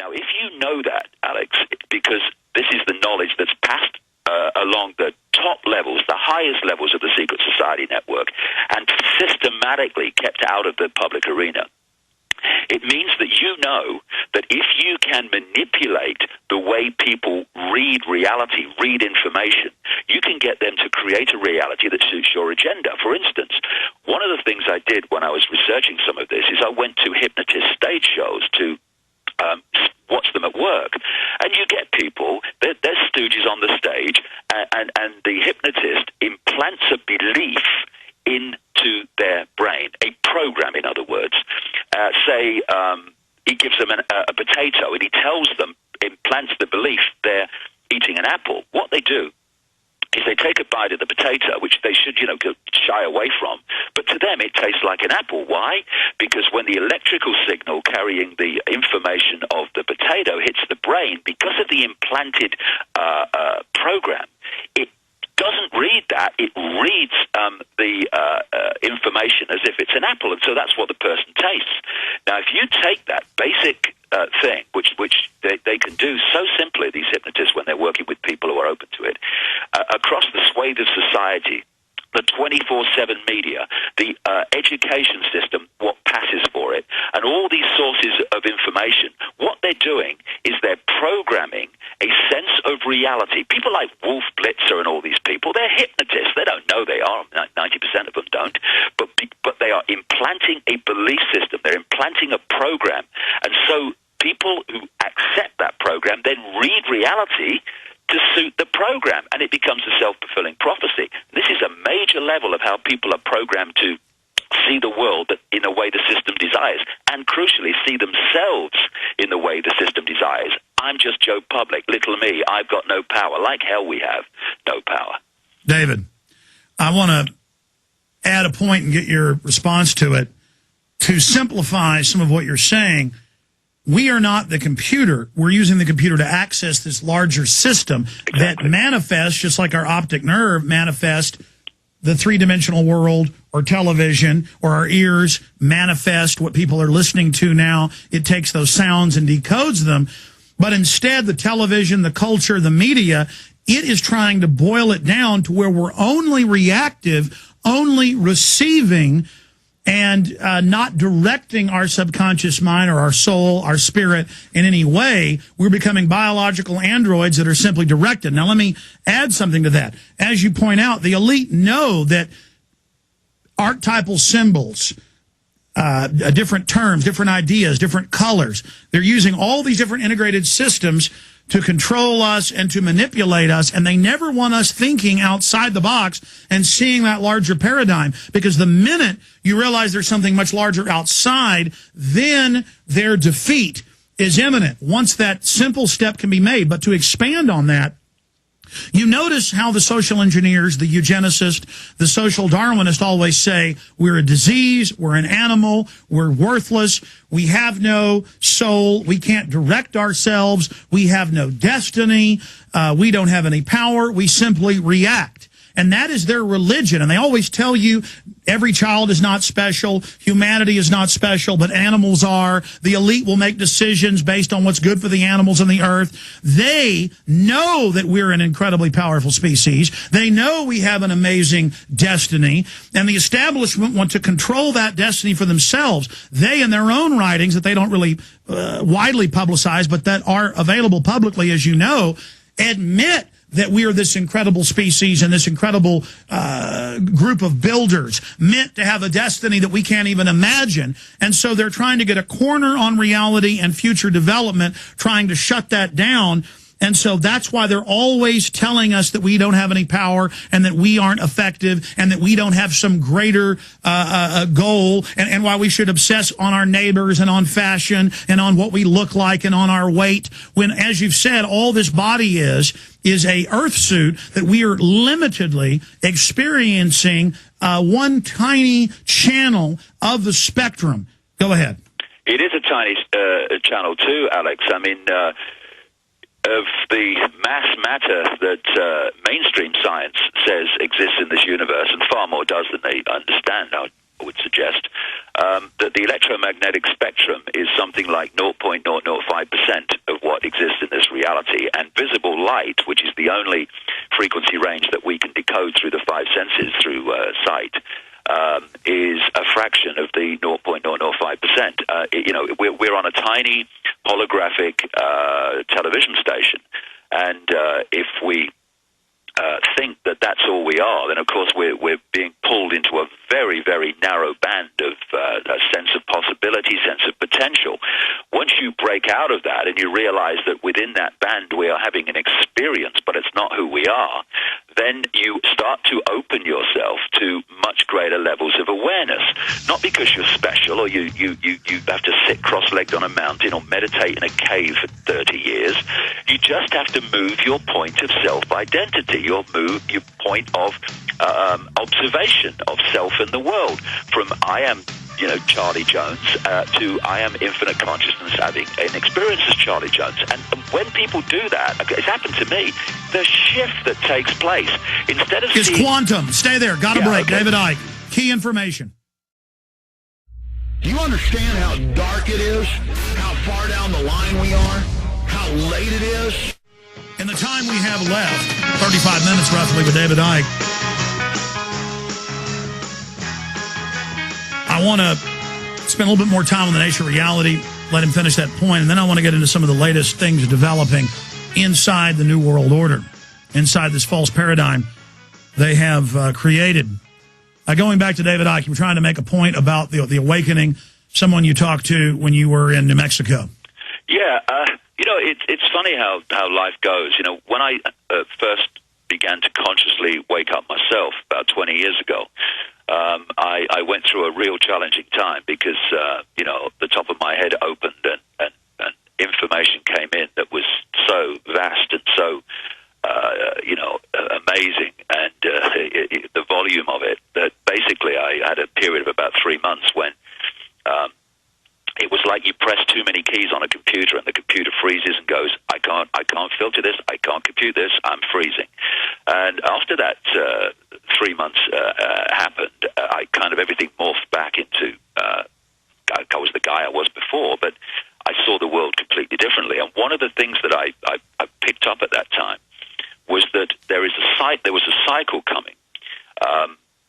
Now, if you know that, Alex, because this is the knowledge that's passed along the top levels, the highest levels of the secret society network, and systematically kept out of the public arena, it means that you know that if you can manipulate the way people read reality, read information, you can get them to create a reality that suits your agenda. For instance, one of the things I did when I was researching some of this is I went to hypnotist stage shows to watch them at work. And you get people, they're stooges on the stage, and the hypnotist implants a belief into their brain, a program, in other words. Say he gives them a potato, and he tells them, implants the belief they're eating an apple. What they do is they take a bite of the potato, which they should, shy away from, but to them it tastes like an apple. Why? Because when the electrical signal carrying the information of the potato hits the brain, because of the implanted program, it doesn't read that. It reads the information as if it's an apple, and so that's what the person tastes. Now, if you take that basic thing, which they can do so simply, these hypnotists, when they're working with people who are open to it, across the swathe of society, the 24/7 media, the education system, what passes for it, and all these sources of information, what they're doing is they're programming a sense of reality. People like Wolf Blitzer and all these people, they're hypnotists. They don't know they are. 90% of them don't. But they are implanting a belief system. They're implanting a program. And so people who accept that program then read reality to suit the program, and it becomes a self-fulfilling prophecy. This is a major level of how people are programmed to see the world in a way the system desires, and crucially, see themselves in the way the system desires. I'm just Joe Public, little me, I've got no power. Like hell we have no power. David, I want to add a point and get your response to it. To simplify some of what you're saying, we are not the computer. We're using the computer to access this larger system that manifests, just like our optic nerve manifests the three-dimensional world, or television, or our ears manifest what people are listening to now. It takes those sounds and decodes them. But instead, the television, the culture, the media, it is trying to boil it down to where we're only reactive, only receiving, and not directing our subconscious mind or our soul, our spirit in any way. We're becoming biological androids that are simply directed. Now, let me add something to that. As you point out, the elite know that archetypal symbols, different terms, different ideas, different colors, they're using all these different integrated systems to control us and to manipulate us, and they never want us thinking outside the box and seeing that larger paradigm, because the minute you realize there's something much larger outside, then their defeat is imminent once that simple step can be made. But to expand on that, you notice how the social engineers, the eugenicists, the social Darwinists always say, we're a disease, we're an animal, we're worthless, we have no soul, we can't direct ourselves, we have no destiny, we don't have any power, we simply react. And that is their religion. And they always tell you every child is not special, humanity is not special, but animals are. The elite will make decisions based on what's good for the animals on the earth. They know that we're an incredibly powerful species. They know we have an amazing destiny. And the establishment want to control that destiny for themselves. They, in their own writings that they don't really widely publicize, but that are available publicly, as you know, admit that we are this incredible species and this incredible group of builders meant to have a destiny that we can't even imagine. And so they're trying to get a corner on reality and future development, trying to shut that down. And so that's why they're always telling us that we don't have any power and that we aren't effective and that we don't have some greater goal, and why we should obsess on our neighbors and on fashion and on what we look like and on our weight, when, as you've said, all this body is a earth suit that we are limitedly experiencing one tiny channel of the spectrum. Go ahead. It is a tiny channel too, Alex. I mean, of the mass matter that mainstream science says exists in this universe, and far more does than they understand. Now, I would suggest, that the electromagnetic spectrum is something like 0.005% of what exists in this reality, and visible light, which is the only frequency range that we can decode through the five senses through sight, is a fraction of the 0.005%. We're on a tiny holographic television station, and if we think that that's all we are, then of course we're being pulled into a very, very narrow band of a sense of possibility, sense of potential. Once you break out of that and you realize that within that band we are having an experience, but it's not who we are, then you start to open yourself to much greater levels of awareness. Not because you're special or you have to sit cross-legged on a mountain or meditate in a cave for 30 years. You just have to move your point of self-identity, your point of observation of self in the world, from I am Charlie Jones to I am infinite consciousness having an experience as Charlie Jones. And when people do that, it's happened to me, the shift that takes place, instead of is quantum. Stay there. Got a break. Okay. David Icke. Key information. Do you understand how dark it is? How far down the line we are? How late it is? In the time we have left, 35 minutes roughly with David Icke, I want to spend a little bit more time on the nature of reality, let him finish that point, and then I want to get into some of the latest things developing inside the New World Order, inside this false paradigm they have created. Going back to David Icke, you were trying to make a point about the awakening, someone you talked to when you were in New Mexico. Yeah, it's funny how life goes. When I first began to consciously wake up myself about 20 years ago, I went through a real challenging time because, the top of my head opened and information came in that was so vast and so, amazing, and the volume of it, that basically I had a period of about 3 months when it was like you press too many keys on a computer and the computer freezes and goes, I can't filter this, I can't compute this, I'm freezing. And after that 3 months happened, everything morphed back into, I was the guy I was before, but I saw the world completely differently. And one of the things that I picked up at that time was that there was a cycle coming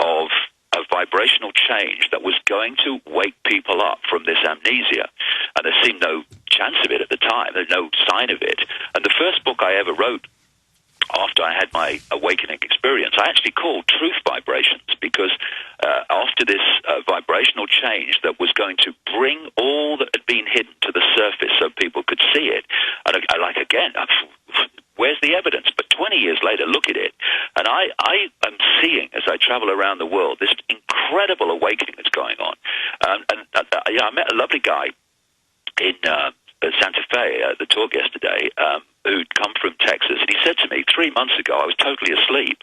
of a vibrational change that was going to wake people up from this amnesia. And there seemed no chance of it at the time. There's no sign of it. And the first book I ever wrote after I had my awakening experience, I actually called Truth Vibrations, because after this vibrational change that was going to bring all that had been hidden to the surface so people could see it, and where's the evidence? But 20 years later, look at it. And I am seeing, as I travel around the world, this incredible awakening that's going on. I met a lovely guy in Santa Fe at the talk yesterday who'd come from Texas, and he said to me, 3 months ago, I was totally asleep.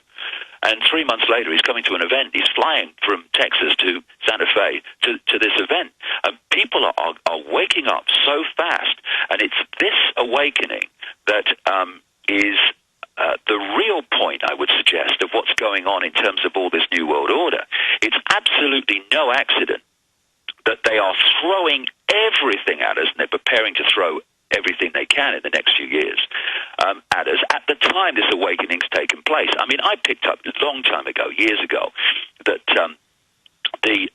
And 3 months later, he's coming to an event. He's flying from Texas to Santa Fe to this event. And people are waking up so fast. And it's this awakening that is the real point, I would suggest, of what's going on in terms of all this New World Order. It's absolutely no accident that they are throwing everything at us, and they're preparing to throw everything they can in the next few years at us. At the time this awakening's taken place, I picked up a long time ago, years ago, that the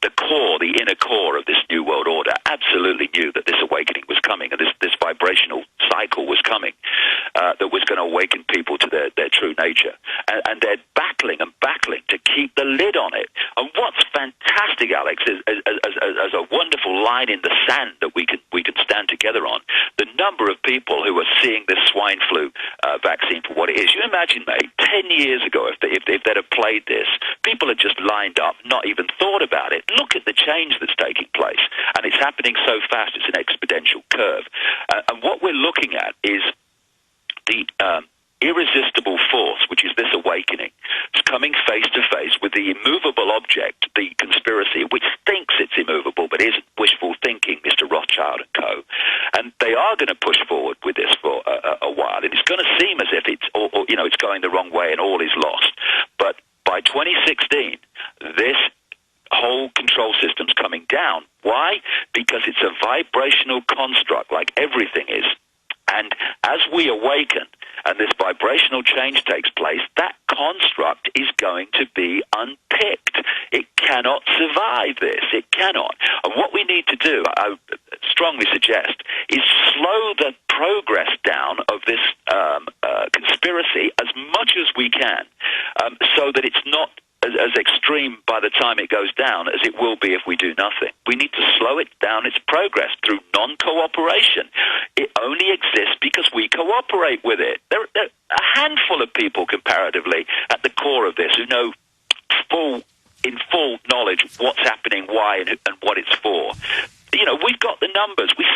inner core of this New World Order absolutely knew that this awakening was coming, and this vibrational cycle was coming that was going to awaken people to their true nature. And they're battling to keep the lid on it. And what's fantastic, Alex, is as a wonderful line in the sand that we can stand together on, the number of people who are seeing this swine flu vaccine for what it is. You imagine, mate, 10 years ago, if they'd have played this, people had just lined up, not even thought about it. Look at the change that's taking place. And it's happening so fast, it's an exponential curve. And what we're looking at is the irresistible force, which is this awakening. It's coming face to face with the immovable object, the conspiracy, which thinks it's immovable but isn't. Wishful thinking, Mr. Rothschild and co. And they are going to push forward with this for a while. And it's going to seem as if it's going the wrong way and all is lost. But by 2016, this whole control system coming down. Why? Because it's a vibrational construct, like everything is. And as we awaken and this vibrational change takes place, that construct is going to be unpicked. It cannot survive this. It cannot. And what we need to do, I strongly suggest, is slow the progress down of this conspiracy as much as we can, so that it's not as extreme by the time it goes down as it will be if we do nothing. We need to slow it down, its progress, through non-cooperation. It only exists because we cooperate with it. There are a handful of people, comparatively, at the core of this who know in full knowledge what's happening, why, and what it's for. You know, we've got the numbers. We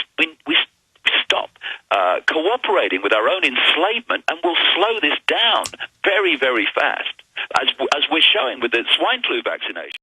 stop cooperating with our own enslavement, and we'll slow this down very, very fast, as we're showing with the swine flu vaccination.